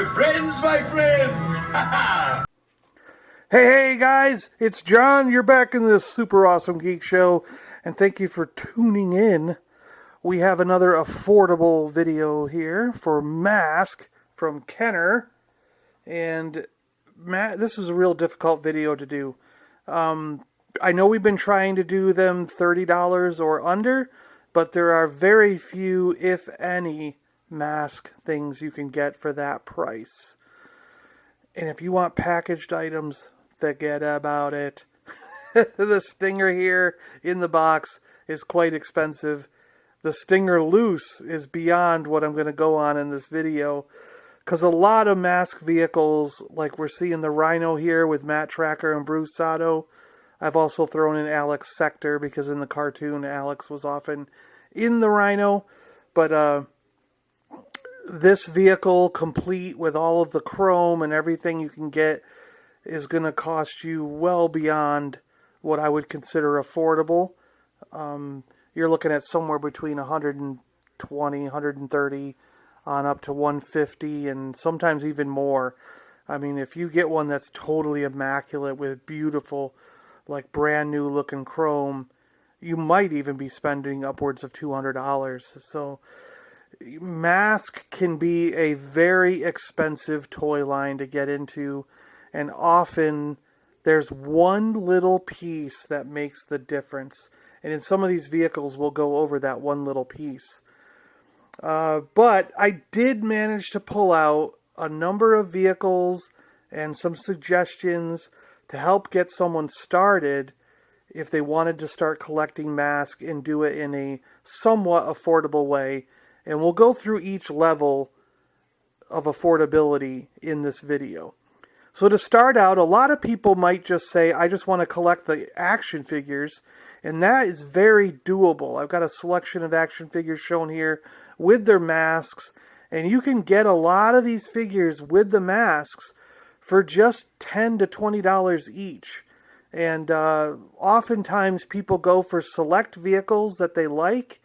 My friends, my friends! Hey guys, it's John. You're back in the Super Awesome Geek Show, and thank you for tuning in. We have another affordable video here for M.A.S.K from Kenner, and this is a real difficult video to do. I know we've been trying to do them $30 or under, but there are very few, if any, M.A.S.K things you can get for that price. And if you want packaged items, forget about it. The stinger here in the box is quite expensive. The stinger loose is beyond what I'm going to go on in this video, because a lot of M.A.S.K vehicles, like we're seeing the Rhino here with Matt Tracker and Bruce Sato. I've also thrown in Alex Sector because in the cartoon Alex was often in the Rhino. But this vehicle, complete with all of the chrome and everything you can get, is going to cost you well beyond what I would consider affordable. You're looking at somewhere between $120, $130 on up to $150 and sometimes even more. I mean, if you get one that's totally immaculate with beautiful, like brand new looking chrome, you might even be spending upwards of $200. So M.A.S.K can be a very expensive toy line to get into, and often there's one little piece that makes the difference. And in some of these vehicles, we'll go over that one little piece. But I did manage to pull out a number of vehicles and some suggestions to help get someone started if they wanted to start collecting M.A.S.K and do it in a somewhat affordable way. And we'll go through each level of affordability in this video. So to start out, a lot of people might just say, I just want to collect the action figures, and that is very doable. I've got a selection of action figures shown here with their masks, and you can get a lot of these figures with the masks for just $10 to $20 each. And oftentimes people go for select vehicles that they like,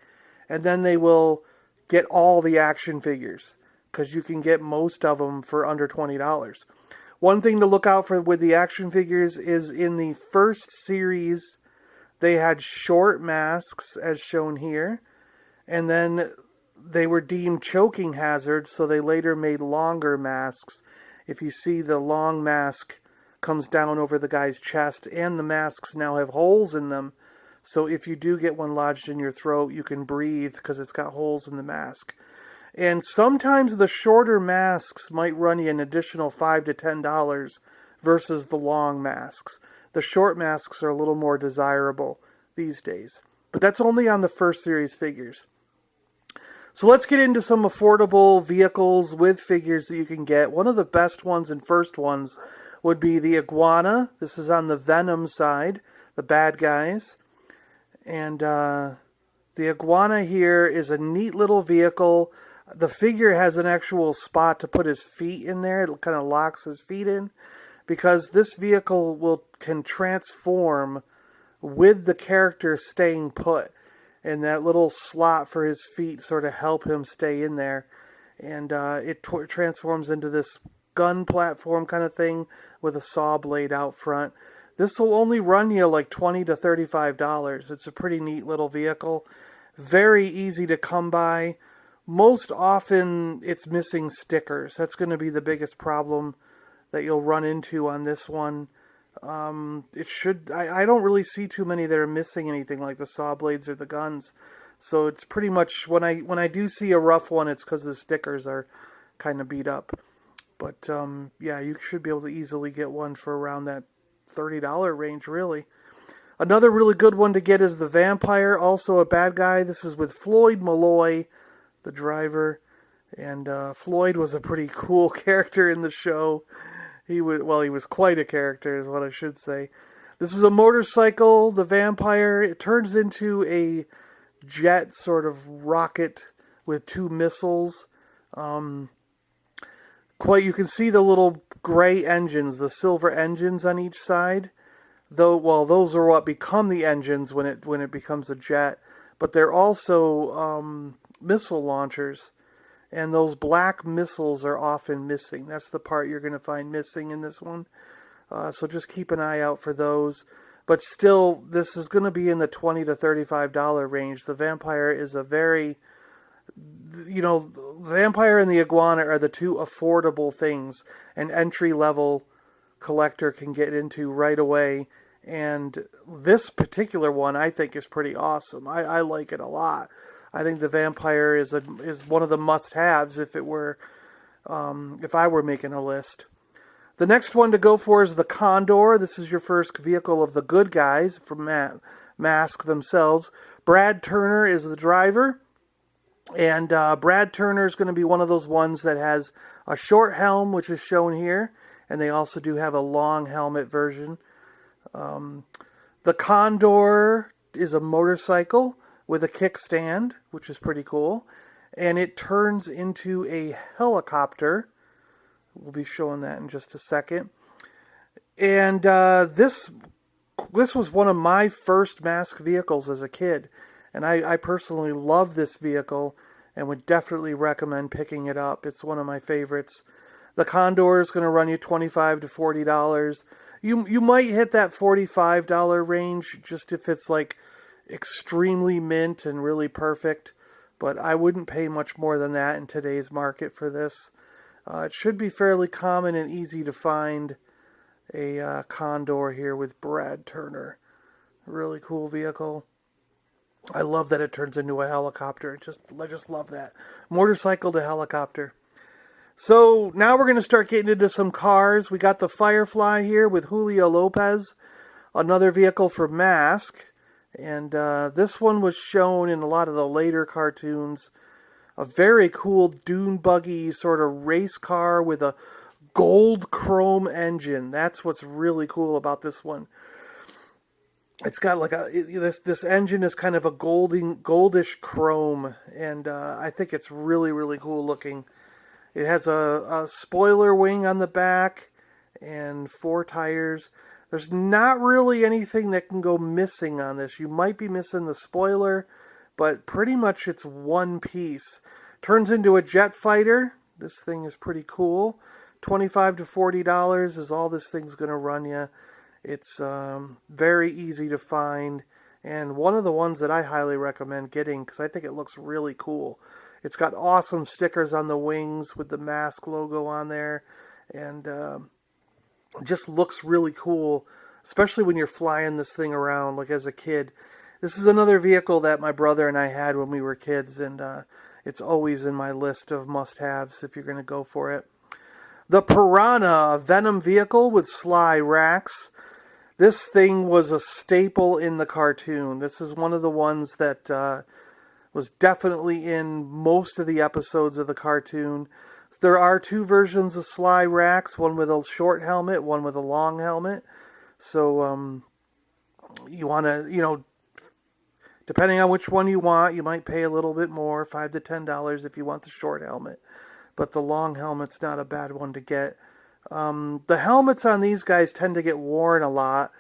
and then they will get all the action figures, because you can get most of them for under $20. One thing to look out for with the action figures is in the first series, they had short masks, as shown here, and then they were deemed choking hazards, so they later made longer masks. If you see, the long mask comes down over the guy's chest, and the masks now have holes in them, so if you do get one lodged in your throat, you can breathe because it's got holes in the mask. And sometimes the shorter masks might run you an additional $5 to $10 versus the long masks. The short masks are a little more desirable these days. But that's only on the first series figures. So let's get into some affordable vehicles with figures that you can get. One of the best ones and first ones would be the Iguana. This is on the Venom side, the bad guys. And the Iguana here is a neat little vehicle. The figure has an actual spot to put his feet in there. It kind of locks his feet in, because this vehicle can transform with the character staying put. And that little slot for his feet sort of help him stay in there. And it transforms into this gun platform kind of thing with a saw blade out front. This will only run you like $20 to $35. It's a pretty neat little vehicle. Very easy to come by. Most often it's missing stickers. That's going to be the biggest problem that you'll run into on this one. I don't really see too many that are missing anything like the saw blades or the guns. So it's pretty much, when I do see a rough one, it's because the stickers are kind of beat up. But yeah, you should be able to easily get one for around that $30 range, really. Another really good one to get is the Vampire, also a bad guy. This is with Floyd Malloy, the driver. And Floyd was a pretty cool character in the show. He was quite a character, is what I should say. This is a motorcycle, the Vampire. It turns into a jet sort of rocket with two missiles. You can see the little gray engines, the silver engines on each side. Those are what become the engines when it becomes a jet. But they're also missile launchers. And those black missiles are often missing. That's the part you're going to find missing in this one. So just keep an eye out for those. But still, this is going to be in the $20 to $35 range. The vampire is a very, the vampire and the iguana are the two affordable things an entry-level collector can get into right away. And this particular one, I think, is pretty awesome. I like it a lot. I think the vampire is one of the must-haves if I were making a list. The next one to go for is the Condor. This is your first vehicle of the good guys from M.A.S.K themselves. Brad Turner is the driver. And Brad Turner is going to be one of those ones that has a short helm, which is shown here. And they also do have a long helmet version. The Condor is a motorcycle with a kickstand, which is pretty cool. And it turns into a helicopter. We'll be showing that in just a second. And this was one of my first M.A.S.K vehicles as a kid. And I personally love this vehicle and would definitely recommend picking it up. It's one of my favorites. The Condor is going to run you $25 to $40. You might hit that $45 range just if it's like extremely mint and really perfect. But I wouldn't pay much more than that in today's market for this. It should be fairly common and easy to find a Condor here with Brad Turner. Really cool vehicle. I love that it turns into a helicopter. I just love that. Motorcycle to helicopter. So now we're going to start getting into some cars. We got the Firefly here with Julio Lopez. Another vehicle for M.A.S.K. And this one was shown in a lot of the later cartoons. A very cool dune buggy sort of race car with a gold chrome engine. That's what's really cool about this one. It's got like this engine is kind of a goldish chrome, and I think it's really, really cool looking. It has a spoiler wing on the back and 4 tires. There's not really anything that can go missing on this. You might be missing the spoiler, but pretty much it's one piece. Turns into a jet fighter. This thing is pretty cool. $25 to $40 is all this thing's going to run you. It's very easy to find, and one of the ones that I highly recommend getting because I think it looks really cool. It's got awesome stickers on the wings with the M.A.S.K logo on there, and just looks really cool, especially when you're flying this thing around like as a kid. This is another vehicle that my brother and I had when we were kids, and it's always in my list of must-haves if you're going to go for it. The Piranha, a Venom vehicle with Sly racks. This thing was a staple in the cartoon. This is one of the ones that was definitely in most of the episodes of the cartoon. There are 2 versions of Sly racks, one with a short helmet, one with a long helmet. So you want to, depending on which one you want, you might pay a little bit more, $5 to $10 if you want the short helmet. But the long helmet's not a bad one to get. The helmets on these guys tend to get worn a lot.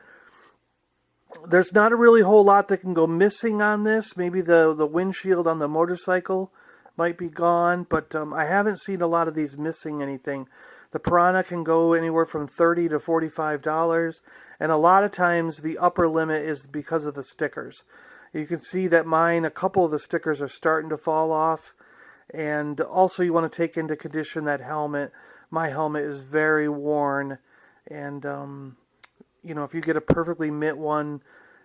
There's not a really whole lot that can go missing on this. Maybe the windshield on the motorcycle might be gone, but I haven't seen a lot of these missing anything. The Piranha can go anywhere from $30 to $45, and a lot of times the upper limit is because of the stickers. You can see that mine, a couple of the stickers are starting to fall off, and also you want to take into condition that helmet. My helmet is very worn, and if you get a perfectly mint one,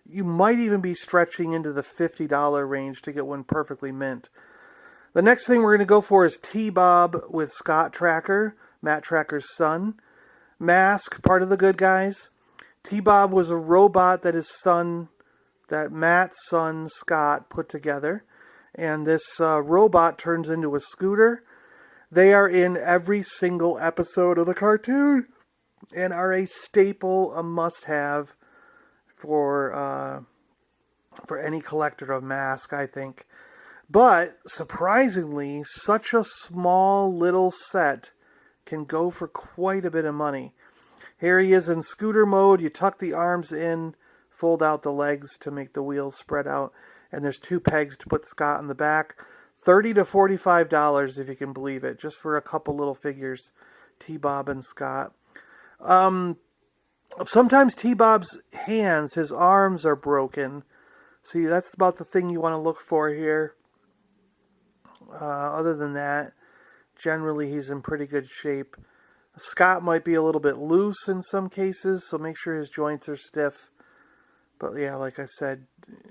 you might even be stretching into the $50 range to get one perfectly mint. The next thing we're going to go for is T-Bob with Scott Tracker, Matt Tracker's son. M.A.S.K, part of the good guys. T-Bob was a robot that Matt's son Scott put together, and this robot turns into a scooter. They are in every single episode of the cartoon and are a staple, a must-have for any collector of M.A.S.K, I think. But, surprisingly, such a small little set can go for quite a bit of money. Here he is in scooter mode. You tuck the arms in, fold out the legs to make the wheels spread out, and there's 2 pegs to put Scott in the back. $30 to $45, if you can believe it, just for a couple little figures, T-Bob and Scott. Sometimes T-Bob's hands, his arms are broken. See, that's about the thing you want to look for here. Other than that, generally he's in pretty good shape. Scott might be a little bit loose in some cases, so make sure his joints are stiff. But yeah, like I said,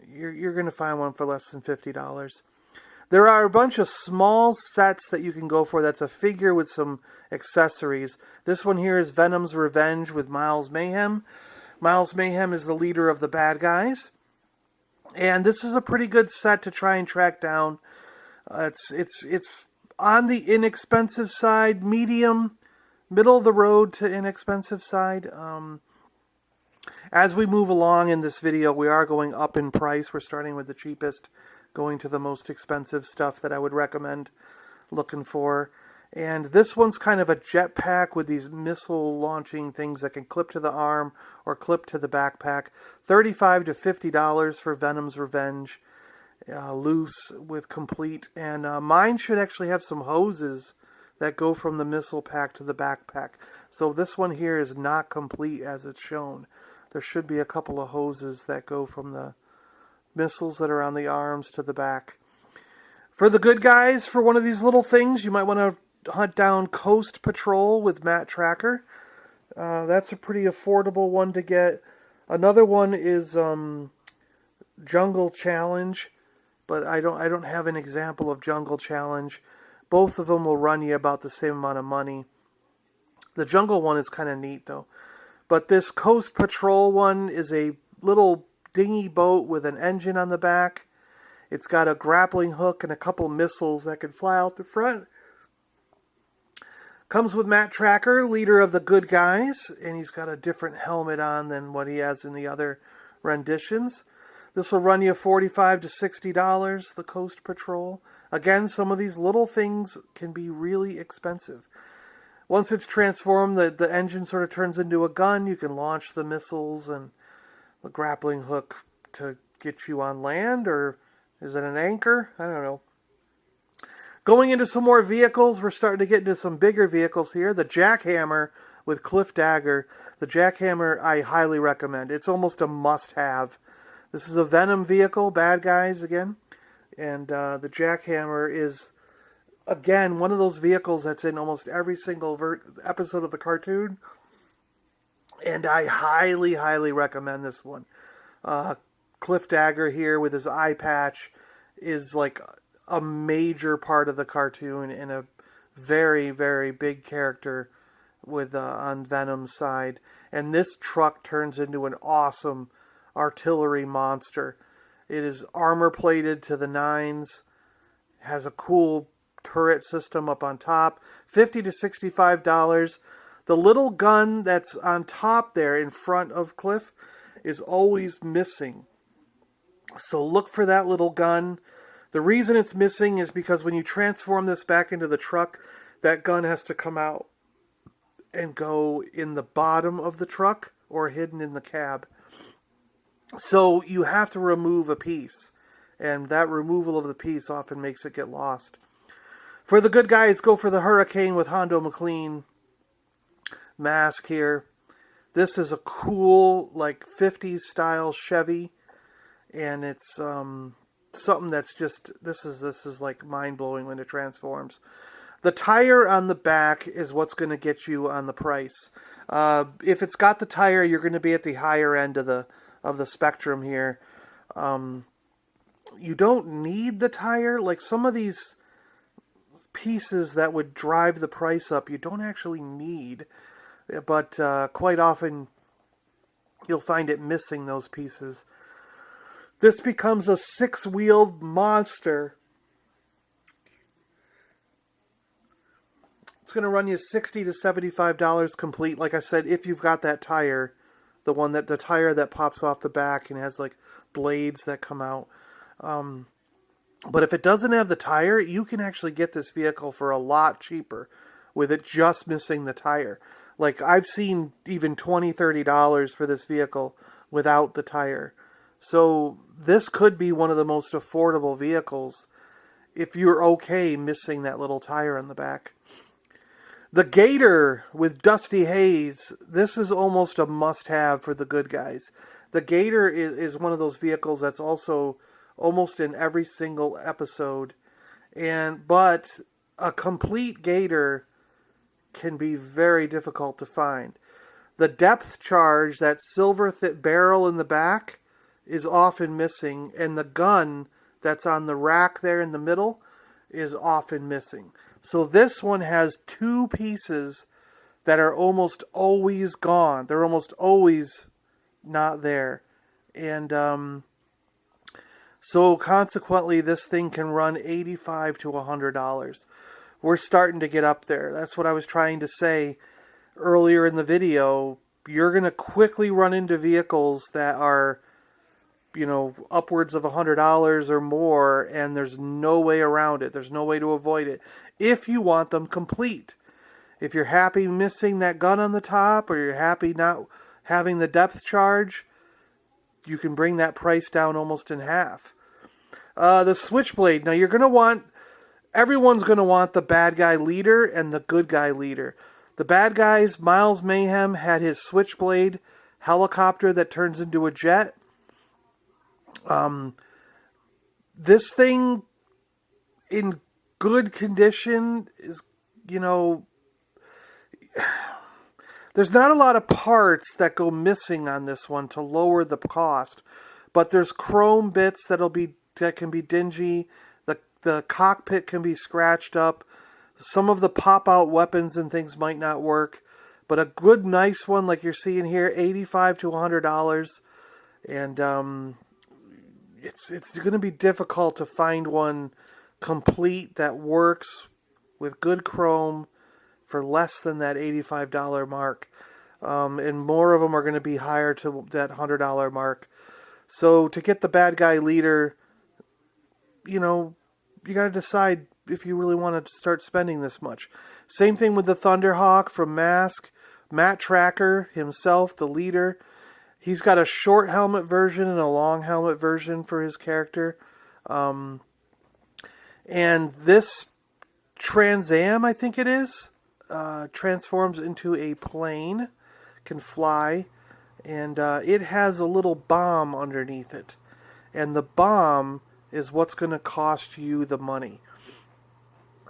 you're going to find one for less than $50. There are a bunch of small sets that you can go for. That's a figure with some accessories. This one here is Venom's Revenge with Miles Mayhem. Miles Mayhem is the leader of the bad guys. And this is a pretty good set to try and track down. It's on the inexpensive side, medium, middle of the road to inexpensive side. As we move along in this video, we are going up in price. We're starting with the cheapest, going to the most expensive stuff that I would recommend looking for. And this one's kind of a jetpack with these missile launching things that can clip to the arm or clip to the backpack. $35 to $50 for Venom's Revenge. Loose with complete. And mine should actually have some hoses that go from the missile pack to the backpack. So this one here is not complete as it's shown. There should be a couple of hoses that go from the missiles that are on the arms to the back. For the good guys, for one of these little things, you might want to hunt down Coast Patrol with Matt Tracker. That's a pretty affordable one to get. Another one is Jungle Challenge, but I don't have an example of Jungle Challenge. Both of them will run you about the same amount of money. The Jungle one is kind of neat though. But this Coast Patrol one is a little dinghy boat with an engine on the back. It's got a grappling hook and a couple missiles that can fly out the front. Comes with Matt Tracker, leader of the good guys, and he's got a different helmet on than what he has in the other renditions. This will run you $45 to $60, the Coast Patrol. Again, some of these little things can be really expensive. Once it's transformed, the engine sort of turns into a gun. You can launch the missiles and the grappling hook to get you on land, or is it an anchor? I don't know. Going into some more vehicles, we're starting to get into some bigger vehicles here. The Jackhammer with Cliff Dagger. The Jackhammer I highly recommend. It's almost a must-have. This is a Venom vehicle, bad guys again. And the Jackhammer is, again, one of those vehicles that's in almost every single episode of the cartoon. And I highly, highly recommend this one. Cliff Dagger here with his eye patch is like a major part of the cartoon and a very, very big character with on Venom's side. And this truck turns into an awesome artillery monster. It is armor plated to the nines, has a cool turret system up on top. $50 to $65. The little gun that's on top there in front of Cliff is always missing. So look for that little gun. The reason it's missing is because when you transform this back into the truck, that gun has to come out and go in the bottom of the truck or hidden in the cab. So you have to remove a piece, and that removal of the piece often makes it get lost. For the good guys, go for the Hurricane with Hondo McLean. M.A.S.K here. This is a cool, like 50s style Chevy, and it's something that's just this is like mind blowing when it transforms. The tire on the back is what's going to get you on the price. If it's got the tire, you're going to be at the higher end of the spectrum here. You don't need the tire. Like some of these pieces that would drive the price up, you don't actually need. But quite often, you'll find it missing those pieces. This becomes a 6-wheeled monster. It's going to run you $60 to $75 complete. Like I said, if you've got that tire, the tire that pops off the back and has like blades that come out. But if it doesn't have the tire, you can actually get this vehicle for a lot cheaper with it just missing the tire. Like I've seen even $20, $30 for this vehicle without the tire. So this could be one of the most affordable vehicles if you're okay missing that little tire on the back. The Gator with Dusty Haze, this is almost a must-have for the good guys. The Gator is one of those vehicles that's also almost in every single episode, but a complete Gator can be very difficult to find. The depth charge, that silver barrel in the back, is often missing, and the gun that's on the rack there in the middle is often missing. So this one has two pieces that are almost always gone. They're almost always not there. And so consequently, this thing can run $85 to $100. We're starting to get up there. That's what I was trying to say earlier in the video. You're going to quickly run into vehicles that are, upwards of $100 or more, and there's no way around it. There's no way to avoid it if you want them complete. If you're happy missing that gun on the top, or you're happy not having the depth charge, you can bring that price down almost in half. The Switchblade. Now everyone's going to want the bad guy leader and the good guy leader. The bad guys, Miles Mayhem had his Switchblade helicopter that turns into a jet. This thing in good condition is, there's not a lot of parts that go missing on this one to lower the cost, but there's chrome bits that can be dingy. The cockpit can be scratched up. Some of the pop-out weapons and things might not work, but a good, nice one like you're seeing here, $85 to $100, and it's going to be difficult to find one complete that works with good chrome for less than that $85 mark, and more of them are going to be higher to that $100 mark. So to get the bad guy leader, you got to decide if you really want to start spending this much. Same thing with the Thunderhawk from M.A.S.K. Matt Tracker himself, the leader. He's got a short helmet version and a long helmet version for his character. And this Trans Am, I think it is, transforms into a plane, can fly, and it has a little bomb underneath it. And the bomb is what's going to cost you the money.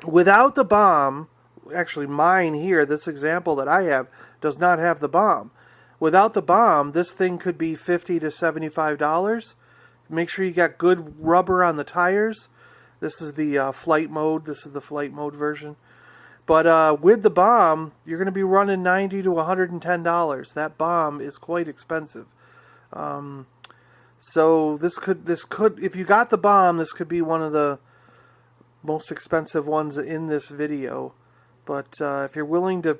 Without the bomb, actually mine here, this example that I have, does not have the bomb. Without the bomb, this thing could be $50 to $75. Make sure you got good rubber on the tires. This is the flight mode. This is the flight mode version. But with the bomb, you're going to be running $90 to $110. That bomb is quite expensive. So this could, if you got the bomb, this could be one of the most expensive ones in this video. But if you're willing to,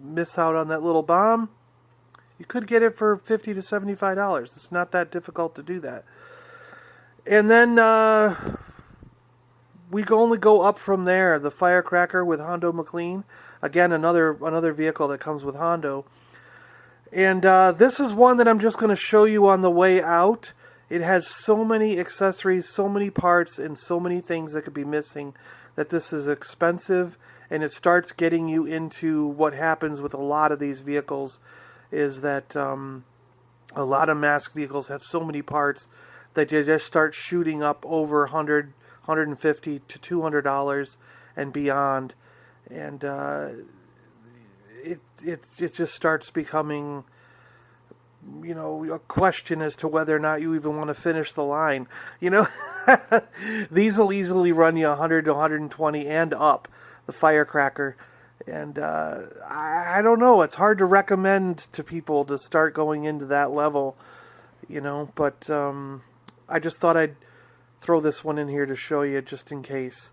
miss out on that little bomb, you could get it for $50 to $75. It's not that difficult to do that. And then we can only go up from there. The Firecracker with Hondo McLean. Again, another vehicle that comes with Hondo. And this is one that I'm just going to show you on the way out. It has so many accessories, so many parts, and so many things that could be missing that this is expensive. And it starts getting you into what happens with a lot of these vehicles, is that a lot of M.A.S.K vehicles have so many parts that they just start shooting up over $100, $150 to $200 and beyond. And it just starts becoming, a question as to whether or not you even want to finish the line. These will easily run you $100 to $120 and up. The Firecracker, and I don't know, it's hard to recommend to people to start going into that level, but I just thought I'd throw this one in here to show you just in case.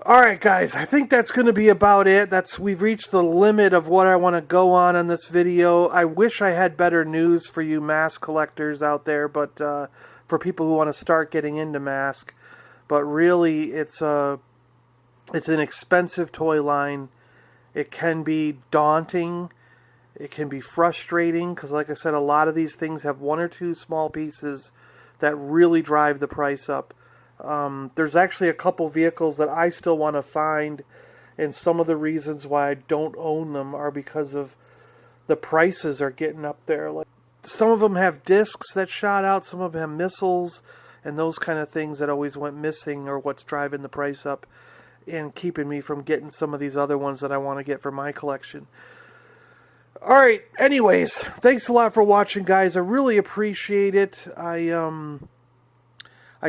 Alright guys, I think that's going to be about it. We've reached the limit of what I want to go on this video. I wish I had better news for you M.A.S.K collectors out there, but for people who want to start getting into M.A.S.K, but really it's an expensive toy line. It can be daunting. It can be frustrating because, like I said, a lot of these things have one or two small pieces that really drive the price up. There's actually a couple vehicles that I still want to find, and some of the reasons why I don't own them are because of the prices are getting up there. Like, some of them have discs that shot out, some of them have missiles, and those kind of things that always went missing are what's driving the price up and keeping me from getting some of these other ones that I want to get for my collection. Alright, anyways, thanks a lot for watching, guys. I really appreciate it. I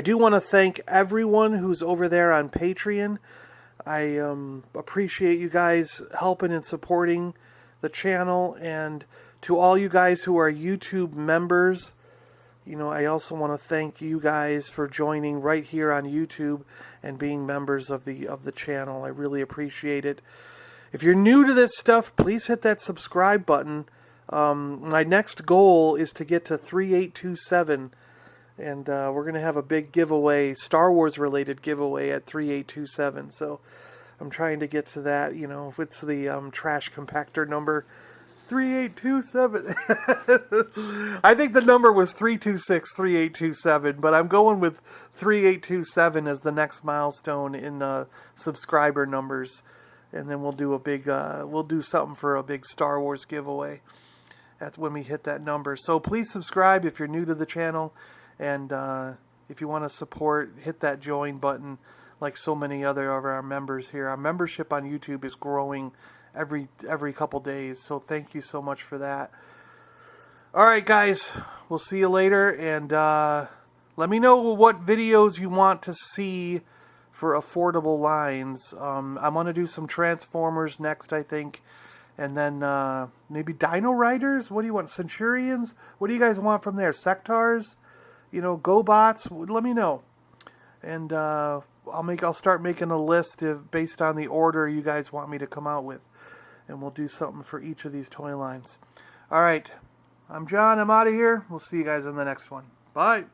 do want to thank everyone who's over there on Patreon. I appreciate you guys helping and supporting the channel, and to all you guys who are YouTube members, you know, I also want to thank you guys for joining right here on YouTube and being members of the channel. I really appreciate it. If you're new to this stuff, please hit that subscribe button. My next goal is to get to 3827, and we're going to have a big giveaway, Star Wars related giveaway at 3827. So I'm trying to get to that. You know, it's the trash compactor number 3827. I think the number was 3263827, but I'm going with 3827 as the next milestone in subscriber numbers, and then we'll do a big we'll do something for a big Star Wars giveaway when we hit that number. So please subscribe if you're new to the channel, and if you want to support, hit that join button like so many other of our members here. Our membership on YouTube is growing every couple days, so thank you so much for that. Alright guys, we'll see you later, and let me know what videos you want to see for affordable lines. I'm going to do some Transformers next, I think, and then maybe Dino Riders. What do you want? Centurions? What do you guys want from there? Sectars? You know, GoBots? Let me know, and I'll start making a list based on the order you guys want me to come out with, and we'll do something for each of these toy lines. Alright, I'm John. I'm out of here. We'll see you guys in the next one. Bye.